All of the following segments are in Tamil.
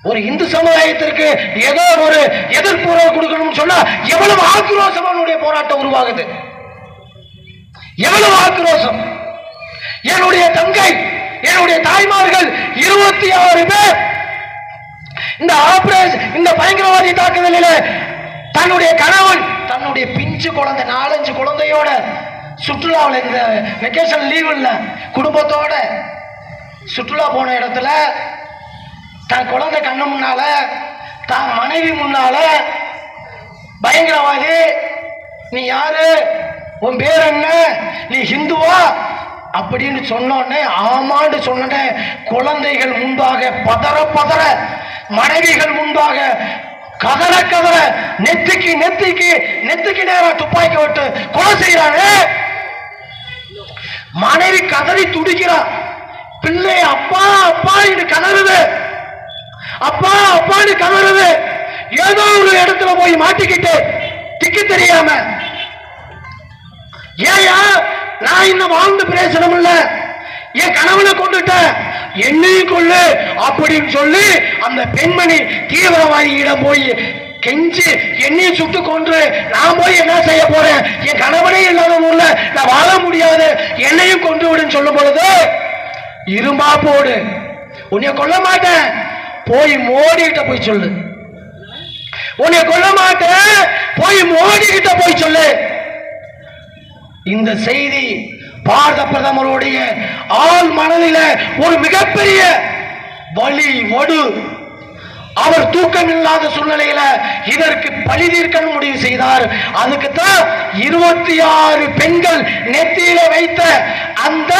ஒரு இந்து சமுதாயத்திற்கு ஏதோ ஒரு எதிர்ப்பு கொடுக்கணும்னு சொன்னா எவ்வளவு ஆக்ரோஷம் அவனுடைய போராட்டம் உருவாகுது, எவ்வளவு ஆக்ரோஷம். என்னுடைய தங்கை, என்னுடைய தாய்மார்கள் 26 பேர் இந்த ஆபரேஷன், இந்த பயங்கரவாதி தாக்குதலில் தன்னுடைய கணவன், தன்னுடைய பிஞ்சு குழந்தை 4-5 குழந்தையோட சுற்றுலாவில், இந்த வெக்கேஷன் லீவுல குடும்பத்தோட சுற்றுலா போன இடத்துல தன் குழந்தை கண்ணு முன்னால, தன் மனைவி முன்னால பயங்கரவாதி, நீ யாரு, உன் பேர் என்ன, நீ ஹிந்துவா அப்படின்னு சொன்னோடனே, ஆமான்னு சொன்ன குழந்தைகள் முன்பாக பதற பதற, மனைவிகள் முன்பாக கதற கதற, நெத்திக்கு நெத்திக்கு நெத்திக்கு நேரம் துப்பாக்கி விட்டு கொலை செய்யறானே. மனைவி கதறி துடிக்கிறான், பிள்ளை அப்பா அப்பா என்று கதறுது, அப்பா அப்பான்னு கதறுது. ஏதோ ஒரு இடத்துல போய் மாட்டிக்கிட்டு திக்கு தெரியாம, ஏயா நான் இன்னும் வாழ்ந்து பேசணும் இல்ல, என் கணவனை கொண்டுட்ட என்னையும் கொள்ளு அப்படின்னு சொல்லி அந்த பெண்மணி தீவிரவாதியிடம் போய் கெஞ்சி என்னையும் சுட்டு கொன்று நான் போய் என்ன செய்ய போறேன், என் கணவனே இல்லாத ஊர்ல நான் வாழ முடியாது, என்னையும் கொண்டு விடுன்னு சொல்லும் பொழுது, இரும்பா போடு, உன்னை கொல்ல மாட்டேன், போய் மோடிக்கிட்ட போய் சொல்லு, உன்னை கொல்ல மாட்டேன், போய் மோடிக்கிட்ட போய் சொல்லு. இந்த செய்தி பாரத பிரதமருடைய ஆள் மனதில் ஒரு மிகப்பெரிய வலி வடு. அவர் தூக்கம் இல்லாத சூழ்நிலையில இதற்கு பழி தீர்க்க முடிவு செய்தார். அதுக்குத்தான் 26 பெண்கள் நெத்தியில வைத்த அந்த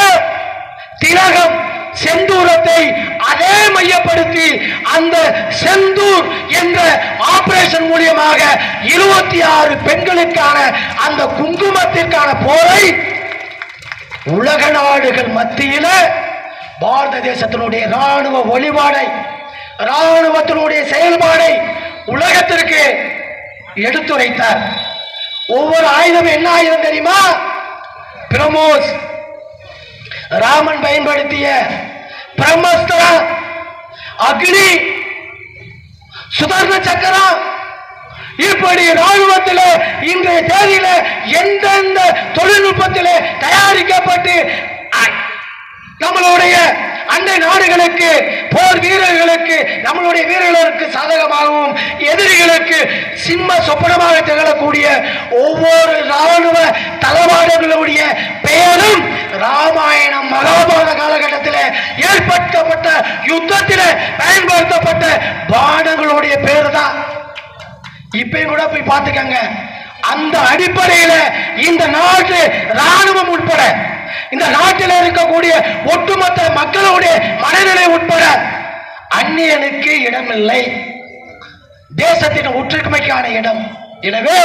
திலகம் செந்தூரத்தை அதே மையப்படுத்தி அந்த செந்தூர் என்ற ஆபரேஷன் மூலமாக 26 பெண்களுக்கான அந்த குங்குமத்திற்கான போரை உலக நாடுகள் மத்தியில பாரத தேசத்தினுடைய ராணுவ வழிபாடை, ராணுவத்தினுடைய செயல்பாடை உலகத்திற்கு எடுத்துரைத்தார். ஒவ்வொரு ஆயுதம் என்ன ஆயுதம் தெரியுமா? பிரமோஸ், ராமன் பயன்படுத்திய பிரம்மஸ்திரம், அக்னி, சுதர்ண சக்கரம், இப்படி ராணுவத்தில் இன்றைய தேதியில எந்தெந்த தொழில்நுட்பத்தில் தயாரிக்கப்பட்டு நம்மளுடைய அண்டை நாடுகளுக்கு, போர் வீரர்களுக்கு, நம்மளுடைய வீரர்களுக்கு சாதகமாகவும் எதிரிகளுக்கு சிம்ம சொப்பனமாக திகழக்கூடிய ஒவ்வொரு ராணுவ தளவாடங்களுடைய பெயரும் ராமாயணம் மகாபாரத காலகட்டத்தில் ஏற்படுத்தப்பட்ட யுத்தத்தில் பயன்படுத்தப்பட்ட பானங்களுடைய பேர் தான். இப்பயும் கூட போய் பார்த்துக்கங்க. அந்த அடிப்படையில் இந்த நாட்டு ராணுவம் உட்பட, இந்த நாட்டில் இருக்கக்கூடிய ஒட்டுமொத்த மக்களுடைய மனநிலை உட்பட அந்நியனுக்கு இடமில்லை, தேசத்தின் ஒற்றுமைக்கான இடம். எனவே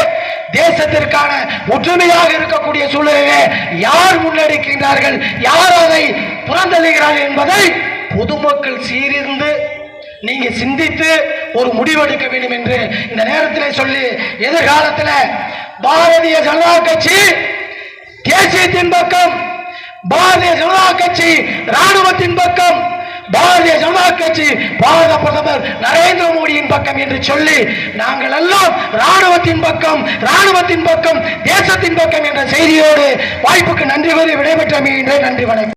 தேசத்திற்கான ஒற்றுமையாக இருக்கக்கூடிய சூழலிலே யார் முன்னெடுக்கின்றார்கள், யார் அதை புறந்தள்ளுகிறார்கள் என்பதை பொதுமக்கள் சீரிந்து நீங்க சிந்தித்து ஒரு முடிவெடுக்க வேண்டும் என்று இந்த நேரத்தில் சொல்லி, எதிர்காலத்தில் பாரதிய ஜனதா கட்சி தேசியத்தின் பக்கம், பாரதிய ஜனதா கட்சி ராணுவத்தின் பக்கம், பாரதிய ஜனதா கட்சி பாரத பிரதமர் நரேந்திர மோடியின் பக்கம் என்று சொல்லி, நாங்கள் எல்லாம் ராணுவத்தின் பக்கம், ராணுவத்தின் பக்கம், தேசத்தின் பக்கம் என்ற செய்தியோடு வாய்ப்புக்கு நன்றி கூறி விடைபெற்ற மீண்டும் நன்றி, வணக்கம்.